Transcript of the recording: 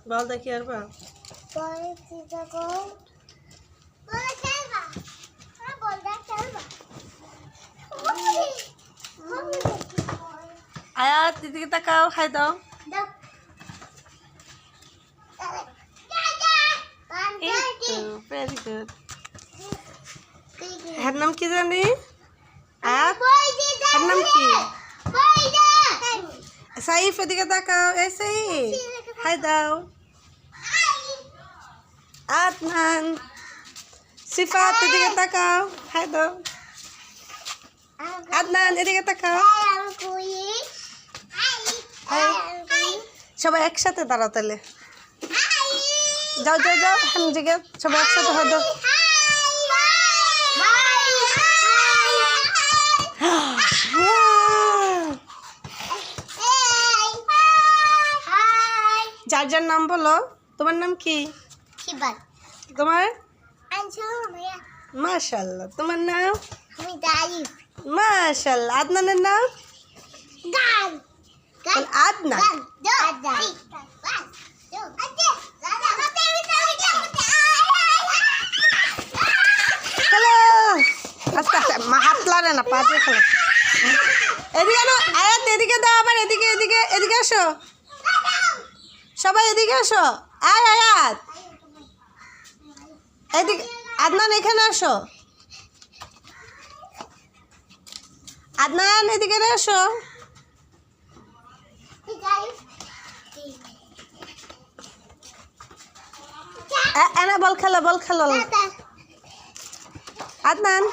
বল দেখি আর বা আয়াত দিদিকে তাকাও, খাই দাও। Very good. এর নাম কি জানি? আয়াত, এর নাম কি? সাইফ এদিকে তাকাও। এই সাইফ, খাই দাও। আদনান, সিফাত এদিকে তাকাও, খাই দাও। আদনান এদিকে তাকাও। সবাই একসাথে দাঁড়াও তাহলে। যাও যাও যাও, হামজিকে সবাই একসাথে হয় দাও। যার যার নাম বলো। তোমার নাম কি? তোমার? মাশাআল্লাহ। তোমার নাম? মাশাআল্লাহ। আদনানের নাম? আদনান। হ্যালো, আস্তে আস্তে, হাত লাড়ে না, পা দিয়ে খেলো। এদিকে আনো, আয়াত এদিকে দাও, আবার এদিকে এদিকে এদিকে আসো, সবাই এদিকে আসো। আয় আয়াত এদিকে, আদনান এখানে আসো। আদনান এদিকে আসো। এনা বল খেলো, বল খেলো। আদনান